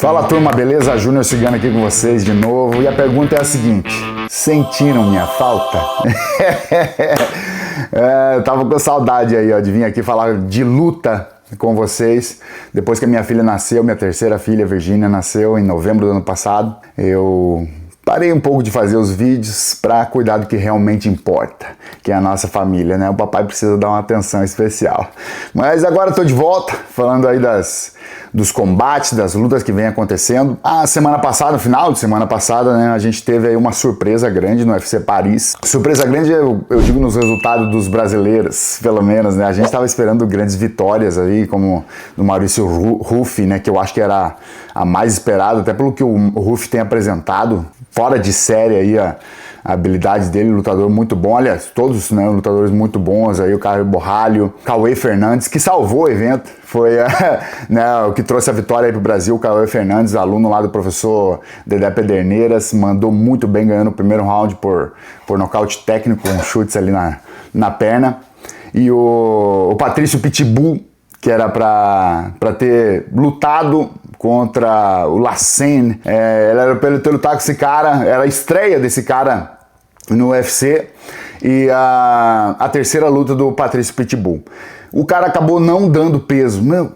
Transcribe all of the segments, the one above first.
Fala turma, beleza? Júnior Cigano aqui com vocês de novo. E a pergunta é a seguinte: sentiram minha falta? Eu tava com saudade aí, ó, de vir aqui falar de luta com vocês. Depois que a minha filha nasceu, minha terceira filha, Virgínia, nasceu em novembro do ano passado, eu parei um pouco de fazer os vídeos para cuidar do que realmente importa, que é a nossa família, né? O papai precisa dar uma atenção especial. Mas agora eu tô de volta, falando aí dos combates, das lutas que vem acontecendo. A semana passada, no final de semana passada, né, a gente teve aí uma surpresa grande no UFC Paris. Surpresa grande, eu digo nos resultados dos brasileiros, pelo menos, né? A gente tava esperando grandes vitórias aí, como do Maurício Ruff, né, que eu acho que era a mais esperada, até pelo que o Ruff tem apresentado. Fora de série aí a habilidade dele, lutador muito bom, aliás, todos, né, lutadores muito bons aí, o Caio Borralho, Cauê Fernandes, que salvou o evento, foi né, o que trouxe a vitória aí pro Brasil. O Cauê Fernandes, aluno lá do professor Dedé Pederneiras, mandou muito bem, ganhando o primeiro round por nocaute técnico, com chutes ali na perna. E o Patrício Pitbull, que era pra ter lutado contra o Lassen, ele era pra ele ter lutado com esse cara, era a estreia desse cara no UFC, e a terceira luta do Patrício Pitbull. O cara acabou não dando peso, meu,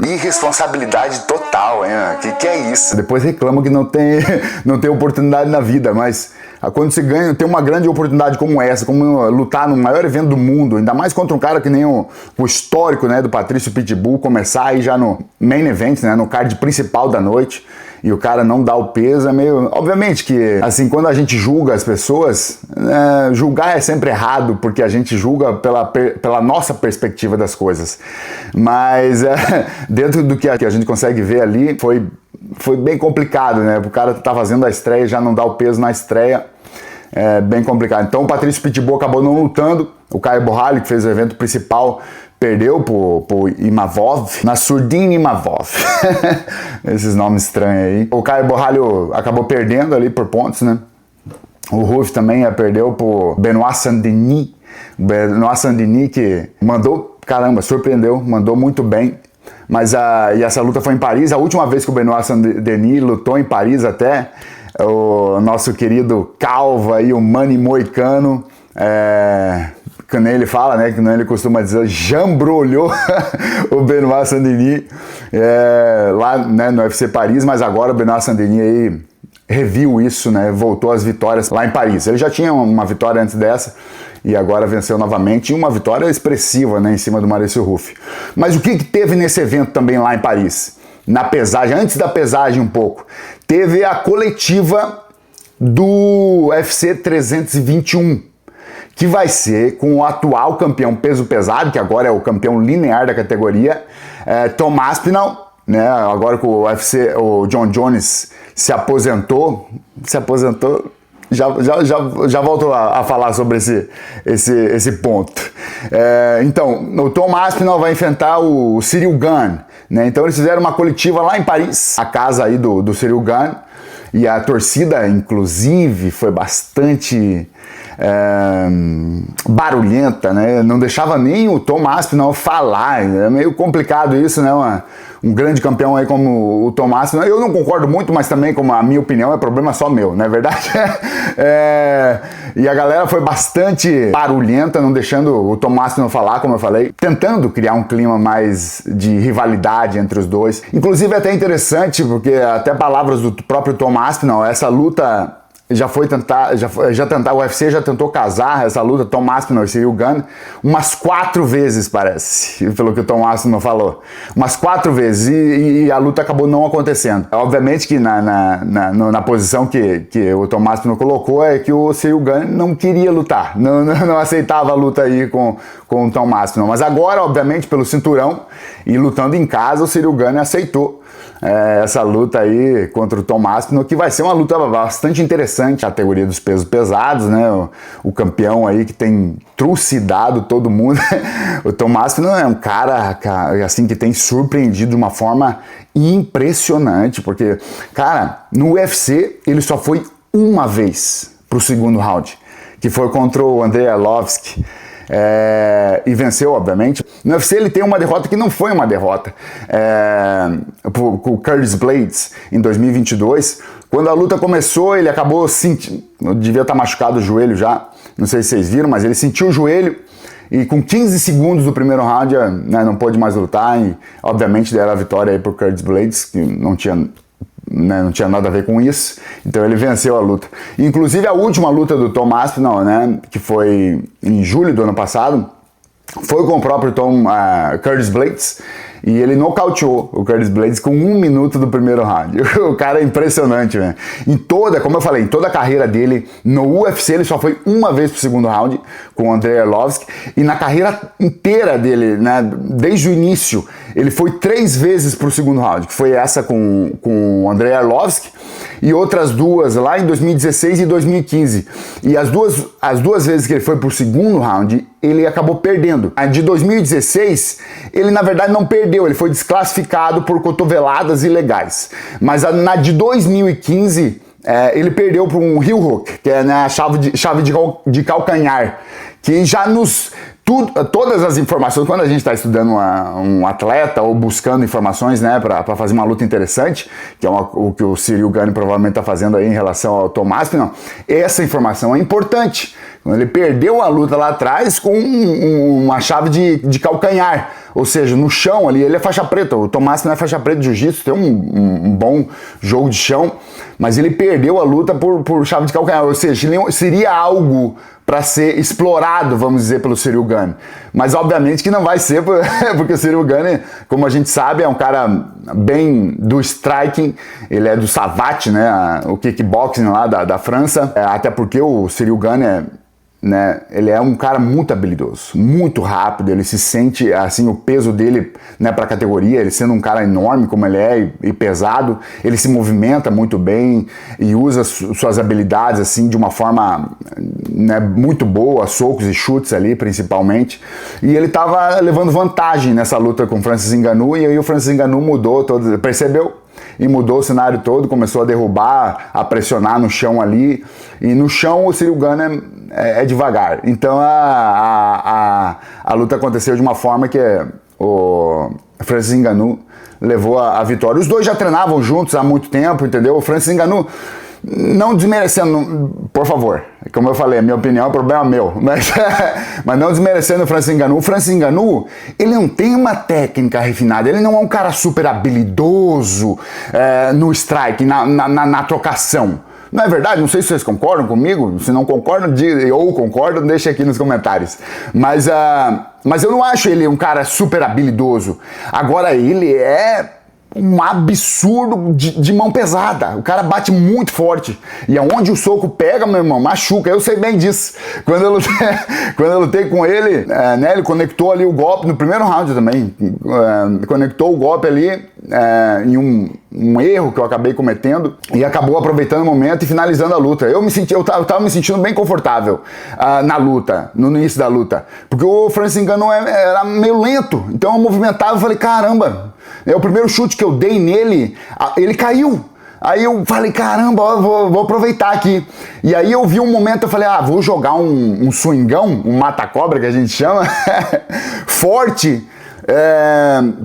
irresponsabilidade total, hein? Que é isso? Depois reclama que não tem oportunidade na vida, mas quando você ganha, tem uma grande oportunidade como essa, como lutar no maior evento do mundo, ainda mais contra um cara que nem o histórico, né, do Patrício Pitbull, começar aí já no main event, né, no card principal da noite, e o cara não dá o peso, é meio... Obviamente que, assim, quando a gente julga as pessoas, julgar é sempre errado, porque a gente julga pela nossa perspectiva das coisas. Mas, dentro do que a gente consegue ver ali, foi bem complicado, né? O cara tá fazendo a estreia e já não dá o peso na estreia. É bem complicado. Então o Patrício Pitbull acabou não lutando. O Caio Borralho, que fez o evento principal, perdeu pro Imavov, Nassourdine Imavov. Esses nomes estranhos aí. O Caio Borralho acabou perdendo ali por pontos, né? O Ruff também perdeu pro Benoit Saint-Denis. Benoit Saint-Denis que mandou, caramba, surpreendeu, mandou muito bem. Mas e essa luta foi em Paris. A última vez que o Benoit Saint-Denis lutou em Paris até, o nosso querido Calvo aí, o Manny Moicano, que nem ele fala, né, que nem ele costuma dizer, jambrolhou o Benoit Saint-Denis lá, né, no UFC Paris, mas agora o Benoit Saint-Denis aí reviu isso, né, voltou às vitórias lá em Paris. Ele já tinha uma vitória antes dessa e agora venceu novamente, e uma vitória expressiva, né, em cima do Maurício Ruff. Mas o que teve nesse evento também lá em Paris? Na pesagem, antes da pesagem um pouco, teve a coletiva do UFC 321, que vai ser com o atual campeão peso pesado, que agora é o campeão linear da categoria, Tom Aspinall, né? Agora que o UFC, o John Jones se aposentou, já volto a falar sobre esse ponto. Então, o Tom Aspinall vai enfrentar o Ciryl Gane, né? Então eles fizeram uma coletiva lá em Paris, a casa aí do Ciryl Gane, e a torcida, inclusive, foi bastante barulhenta, né? Não deixava nem o Tom Aspinall falar. É meio complicado isso, né? Um grande campeão aí como o Tom Aspinall. Eu não concordo muito, mas também, como a minha opinião, é problema só meu, não é verdade? E a galera foi bastante barulhenta, não deixando o Tom Aspinall falar, como eu falei, tentando criar um clima mais de rivalidade entre os dois. Inclusive é até interessante, porque até palavras do próprio Tom Aspinall, essa luta o UFC já tentou casar essa luta, Tom Aspinall e Ciryl Gane, umas 4 vezes, parece, pelo que o Tom Aspinall falou. Umas 4 vezes, e a luta acabou não acontecendo. Obviamente que na posição que o Tom Aspinall colocou é que o Ciryl Gane não queria lutar, não aceitava a luta aí com o Tom Aspinall. Mas agora, obviamente, pelo cinturão e lutando em casa, o Ciryl Gane aceitou essa luta aí contra o Tom Aspinall, que vai ser uma luta bastante interessante, a categoria dos pesos pesados, né? O campeão aí que tem trucidado todo mundo. O Tom Aspinall é um cara assim que tem surpreendido de uma forma impressionante, porque, cara, no UFC ele só foi uma vez pro segundo round, que foi contra o Andrei Arlovski. e venceu, obviamente. No UFC ele tem uma derrota que não foi uma derrota, com o Curtis Blades em 2022. Quando a luta começou, ele acabou sentindo, devia estar machucado o joelho já, não sei se vocês viram, mas ele sentiu o joelho e com 15 segundos do primeiro round, né, não pôde mais lutar e obviamente deram a vitória aí pro Curtis Blades, que não tinha nada a ver com isso, então ele venceu a luta. Inclusive a última luta do Tom Aspinall, né, que foi em julho do ano passado, foi com o próprio Curtis Blades, e ele nocauteou o Curtis Blades com 1 minuto do primeiro round. O cara é impressionante, velho. Como eu falei, em toda a carreira dele, no UFC ele só foi uma vez pro segundo round com o Andrei Arlovski, e na carreira inteira dele, né, desde o início, ele foi 3 vezes pro segundo round, que foi essa com o Andrei Arlovski, e outras 2 lá em 2016 e 2015. E as duas vezes que ele foi pro segundo round, ele acabou perdendo. A de 2016, ele na verdade não perdeu, ele foi desclassificado por cotoveladas ilegais. Mas na de 2015, ele perdeu por um heel hook, que é, né, a chave de calcanhar, que já todas as informações, quando a gente está estudando um atleta ou buscando informações, né, para fazer uma luta interessante, que é o que o Ciryl Gane provavelmente está fazendo aí em relação ao Tom Aspinall, essa informação é importante. Ele perdeu a luta lá atrás com uma chave de calcanhar, ou seja, no chão ali, ele é faixa preta, o Tom Aspinall é faixa preta de jiu-jitsu, tem um bom jogo de chão, mas ele perdeu a luta por chave de calcanhar, ou seja, seria algo para ser explorado, vamos dizer, pelo Ciryl Gane. Mas obviamente que não vai ser, porque o Ciryl Gane, como a gente sabe, é um cara bem do striking, ele é do Savate, né, o kickboxing lá da França, até porque o Ciryl Gane né, ele é um cara muito habilidoso, muito rápido, ele se sente, assim, o peso dele, né, para a categoria, ele sendo um cara enorme como ele é e pesado, ele se movimenta muito bem e usa suas habilidades, assim, de uma forma, né, muito boa, socos e chutes ali, principalmente, e ele tava levando vantagem nessa luta com o Francis Ngannou, e aí o Francis Ngannou mudou, percebeu? E mudou o cenário todo, começou a derrubar, a pressionar no chão ali, e no chão o Ciryl Gane é devagar. Então a luta aconteceu de uma forma que o Francis Ngannou levou a vitória. Os dois já treinavam juntos há muito tempo, entendeu? O Francis Ngannou, não desmerecendo, por favor, como eu falei, a minha opinião é problema meu, mas não desmerecendo o Francis Ngannou. O Francis Ngannou, ele não tem uma técnica refinada, ele não é um cara super habilidoso no strike, na trocação. Não é verdade? Não sei se vocês concordam comigo, se não concordam, ou concordam, deixa aqui nos comentários. Mas eu não acho ele um cara super habilidoso. Agora ele é um absurdo de mão pesada. O cara bate muito forte. E aonde o soco pega, meu irmão, machuca. Eu sei bem disso. Quando eu lutei com ele, né, ele conectou ali o golpe no primeiro round também. Conectou o golpe ali em um erro que eu acabei cometendo e acabou aproveitando o momento e finalizando a luta. Eu tava me sentindo bem confortável na luta, no início da luta. Porque o Francis Ngannou era meio lento. Então eu movimentava e falei, caramba, o primeiro chute que eu dei nele, ele caiu. Aí eu falei, caramba, vou aproveitar aqui. E aí eu vi um momento, eu falei, vou jogar um swingão, um mata-cobra que a gente chama, forte,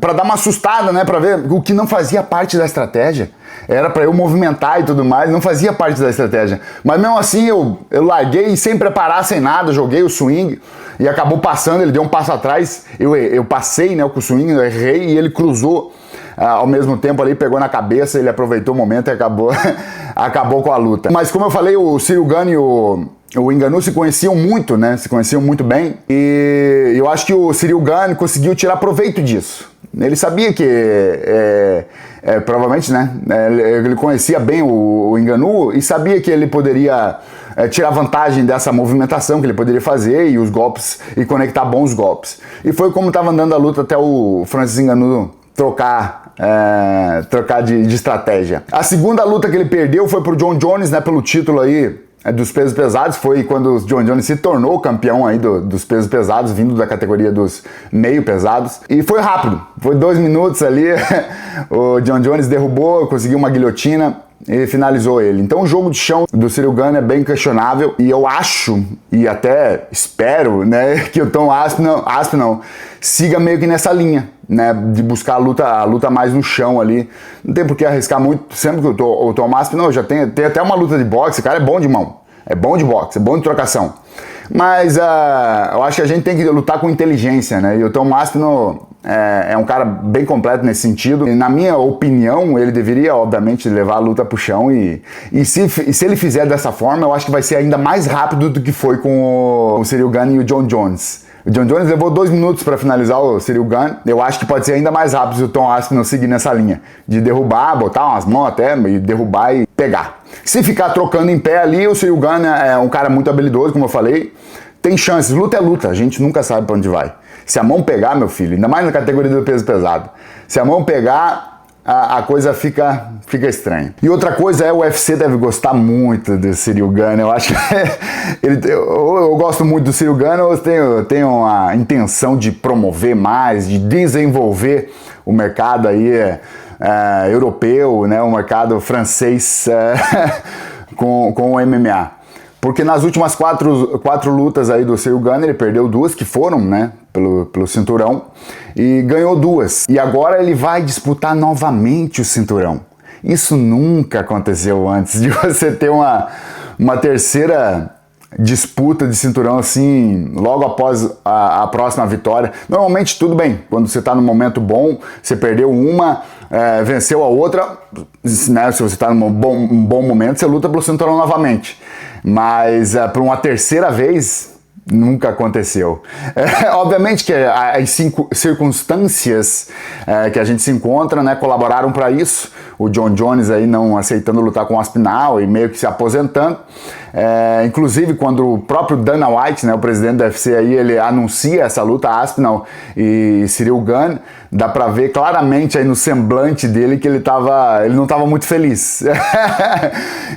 para dar uma assustada, né, para ver o que não fazia parte da estratégia. Era para eu movimentar e tudo mais, não fazia parte da estratégia. Mas mesmo assim eu larguei sem preparar, sem nada, joguei o swing e acabou passando, ele deu um passo atrás, eu passei, né, com o swing, eu errei e ele cruzou ao mesmo tempo ali, pegou na cabeça, ele aproveitou o momento e acabou com a luta. Mas como eu falei, o Ciryl Gane e o Ngannou se conheciam muito, né, se conheciam muito bem, e eu acho que o Ciryl Gane conseguiu tirar proveito disso. Ele sabia que, provavelmente, né, ele conhecia bem o Ngannou e sabia que ele poderia tirar vantagem dessa movimentação que ele poderia fazer e os golpes, e conectar bons golpes. E foi como estava andando a luta até o Francis Ngannou trocar de estratégia. A segunda luta que ele perdeu foi pro John Jones, né, pelo título aí dos pesos pesados, foi quando o John Jones se tornou campeão aí dos pesos pesados, vindo da categoria dos meio pesados. E foi rápido, foi 2 minutos ali, o John Jones derrubou, conseguiu uma guilhotina e finalizou ele. Então o jogo de chão do Ciryl Gane é bem questionável e eu acho, e até espero, né, que o Tom Aspinall siga meio que nessa linha, né, de buscar a luta mais no chão ali. Não tem por que arriscar muito, sempre que o Tom Aspinall já tem até uma luta de boxe, o cara é bom de mão, é bom de boxe, é bom de trocação. Mas eu acho que a gente tem que lutar com inteligência, né, e o Tom Aspinall é um cara bem completo nesse sentido. E, na minha opinião, ele deveria, obviamente, levar a luta pro chão. E se ele fizer dessa forma, eu acho que vai ser ainda mais rápido do que foi com o Ciryl Gane e o John Jones. O John Jones levou 2 minutos para finalizar o Ciryl Gane. Eu acho que pode ser ainda mais rápido se o Tom Aspinall seguir nessa linha. De derrubar, botar umas mãos até, e derrubar e pegar. Se ficar trocando em pé ali, o Ciryl Gane é um cara muito habilidoso, como eu falei. Tem chances, luta é luta, a gente nunca sabe pra onde vai. Se a mão pegar, meu filho, ainda mais na categoria do peso pesado, se a mão pegar, a coisa fica estranha. E outra coisa o UFC deve gostar muito do Ciryl Gane. Eu acho que eu gosto muito do Ciryl Gane, eu tenho a intenção de promover mais, de desenvolver o mercado aí europeu, né, o mercado francês com o MMA. Porque nas últimas quatro lutas aí do Ciryl Gane, ele perdeu 2, que foram, né, pelo cinturão, e ganhou 2. E agora ele vai disputar novamente o cinturão. Isso nunca aconteceu antes, de você ter uma terceira disputa de cinturão assim, logo após a próxima vitória. Normalmente tudo bem, quando você está num momento bom, você perdeu uma, venceu a outra, né, se você está num bom momento, você luta pelo cinturão novamente. Mas por uma terceira vez, nunca aconteceu. Obviamente que as circunstâncias que a gente se encontra, né, colaboraram para isso. O John Jones aí não aceitando lutar com o Aspinall e meio que se aposentando. Inclusive quando o próprio Dana White, né, o presidente do UFC, aí, ele anuncia essa luta, Aspinall e Ciryl Gane, dá pra ver claramente aí no semblante dele que ele não estava muito feliz.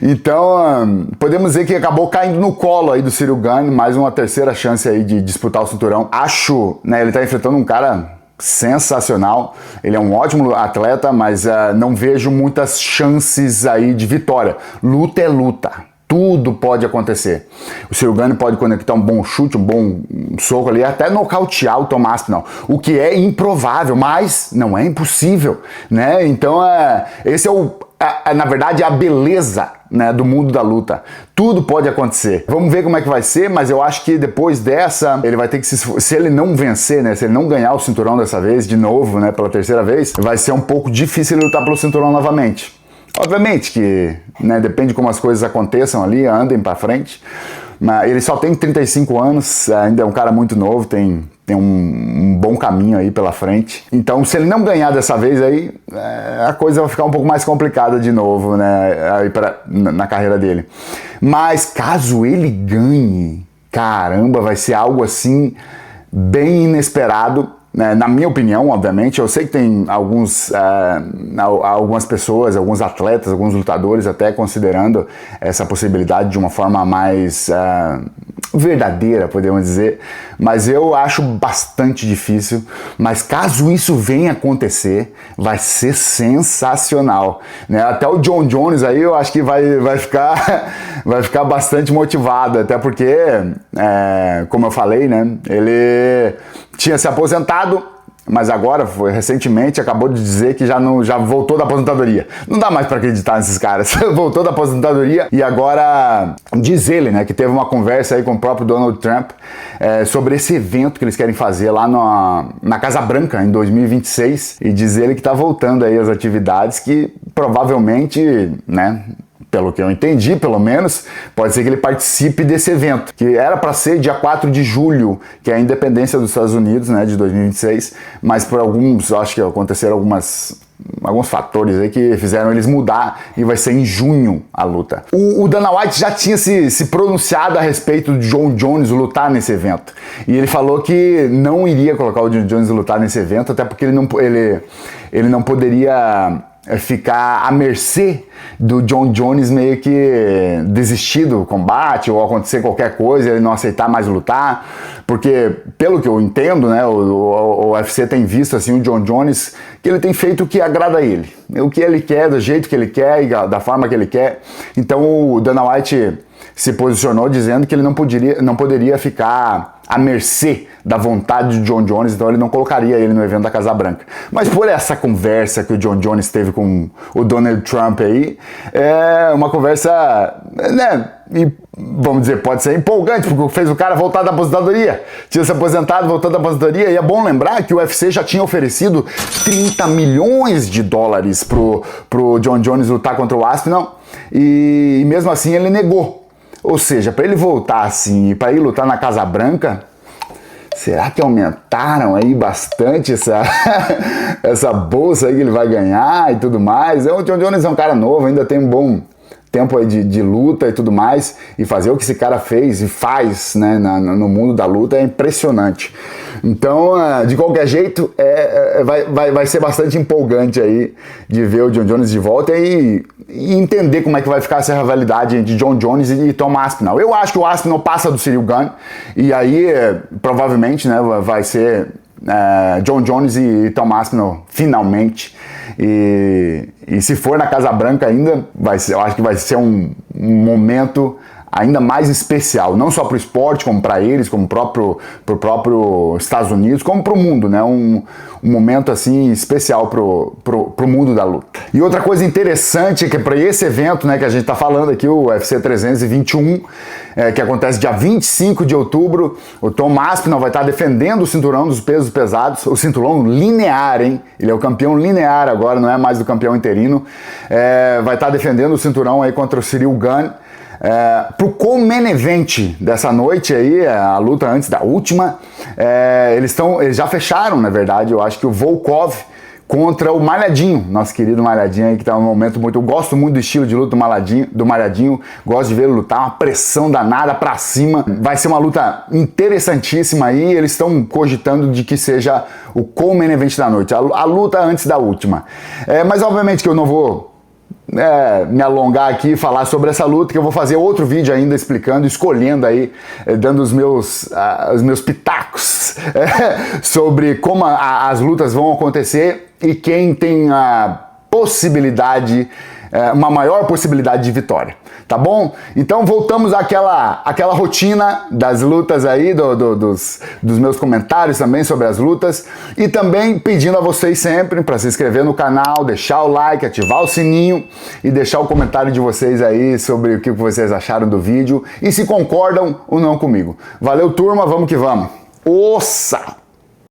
Então podemos dizer que acabou caindo no colo aí do Ciryl Gane, mais uma terceira chance aí de disputar o cinturão. Acho, né, ele tá enfrentando um cara sensacional, ele é um ótimo atleta, mas não vejo muitas chances aí de vitória. Luta é luta, tudo pode acontecer. O Ciryl Gane pode conectar um bom chute, um bom soco ali, até nocautear o Tom Aspinall, o que é improvável, mas não é impossível, né? Então esse é na verdade a beleza, né, do mundo da luta. Tudo pode acontecer. Vamos ver como é que vai ser, mas eu acho que depois dessa, ele vai ter que se ele não vencer, né, se ele não ganhar o cinturão dessa vez, de novo, né, pela terceira vez, vai ser um pouco difícil ele lutar pelo cinturão novamente. Obviamente que, né, depende de como as coisas aconteçam ali, andem pra frente, mas ele só tem 35 anos, ainda é um cara muito novo, tem um bom caminho aí pela frente. Então, se ele não ganhar dessa vez aí, a coisa vai ficar um pouco mais complicada de novo, né, aí na carreira dele. Mas caso ele ganhe, caramba, vai ser algo assim bem inesperado. Na minha opinião, obviamente, eu sei que tem algumas pessoas, alguns atletas, alguns lutadores até considerando essa possibilidade de uma forma mais verdadeira, podemos dizer, mas eu acho bastante difícil. Mas caso isso venha acontecer, vai ser sensacional, né? Até o John Jones aí eu acho que vai ficar bastante motivado, até porque, como eu falei, né, ele tinha se aposentado, mas agora, recentemente, acabou de dizer que já voltou da aposentadoria. Não dá mais pra acreditar nesses caras. Voltou da aposentadoria e agora diz ele, né, que teve uma conversa aí com o próprio Donald Trump sobre esse evento que eles querem fazer lá na Casa Branca em 2026, e diz ele que tá voltando aí as atividades que provavelmente, né, pelo que eu entendi, pelo menos, pode ser que ele participe desse evento, que era para ser dia 4 de julho, que é a independência dos Estados Unidos, né, de 2026, mas por acho que aconteceram alguns fatores aí que fizeram eles mudar e vai ser em junho a luta. O Dana White já tinha se pronunciado a respeito de John Jones lutar nesse evento, e ele falou que não iria colocar o John Jones lutar nesse evento, até porque ele não poderia ficar à mercê do Jon Jones meio que desistir do combate ou acontecer qualquer coisa, ele não aceitar mais lutar, porque pelo que eu entendo, né, o UFC tem visto assim o Jon Jones que ele tem feito o que agrada a ele, o que ele quer, do jeito que ele quer e da forma que ele quer. Então o Dana White se posicionou dizendo que ele não poderia ficar à mercê da vontade de Jon Jones, então ele não colocaria ele no evento da Casa Branca. Mas por essa conversa que o Jon Jones teve com o Donald Trump aí, é uma conversa, né, vamos dizer, pode ser empolgante, porque fez o cara voltar da aposentadoria. Tinha se aposentado, voltou da aposentadoria, e é bom lembrar que o UFC já tinha oferecido 30 milhões de dólares pro Jon Jones lutar contra o Aspinall, e mesmo assim ele negou. Ou seja, para ele voltar assim e para ir lutar na Casa Branca, será que aumentaram aí bastante essa bolsa aí que ele vai ganhar e tudo mais? O Jon Jones é um cara novo, ainda tem um bom tempo aí de luta e tudo mais, e fazer o que esse cara fez e faz, né, no mundo da luta é impressionante. Então, de qualquer jeito, vai ser bastante empolgante aí de ver o Jon Jones de volta e entender como é que vai ficar essa rivalidade entre Jon Jones e Tom Aspinall. Eu acho que o Aspinall passa do Ciryl Gane, e aí provavelmente, né, vai ser Jon Jones e Tom Aspinall finalmente. E se for na Casa Branca ainda, eu acho que vai ser um momento ainda mais especial, não só para o esporte, como para eles, como pro próprio Estados Unidos, como para o mundo, né? Um momento assim especial pro mundo da luta. E outra coisa interessante é que para esse evento, né, que a gente está falando aqui, o UFC 321, que acontece dia 25 de outubro, o Tom Aspinall vai estar defendendo o cinturão dos pesos pesados, o cinturão linear, hein? Ele é o campeão linear agora, não é mais o campeão interino. Vai estar defendendo o cinturão aí contra o Ciryl Gane. Pro co-main event dessa noite aí, a luta antes da última, eles já fecharam, na verdade, eu acho que o Volkov contra o Malhadinho, nosso querido Malhadinho aí, que tá num momento muito... Eu gosto muito do estilo de luta do Malhadinho, gosto de ver ele lutar, uma pressão danada pra cima. Vai ser uma luta interessantíssima aí, eles estão cogitando de que seja o co-main event da noite, a luta antes da última. Mas obviamente que eu não vou me alongar aqui e falar sobre essa luta, que eu vou fazer outro vídeo ainda explicando, escolhendo aí, dando os meus pitacos sobre como as lutas vão acontecer e quem tem a possibilidade, uma maior possibilidade de vitória, tá bom? Então voltamos àquela rotina das lutas aí, dos meus comentários também sobre as lutas, e também pedindo a vocês sempre para se inscrever no canal, deixar o like, ativar o sininho e deixar o comentário de vocês aí sobre o que vocês acharam do vídeo e se concordam ou não comigo. Valeu, turma, vamos que vamos! Ossa!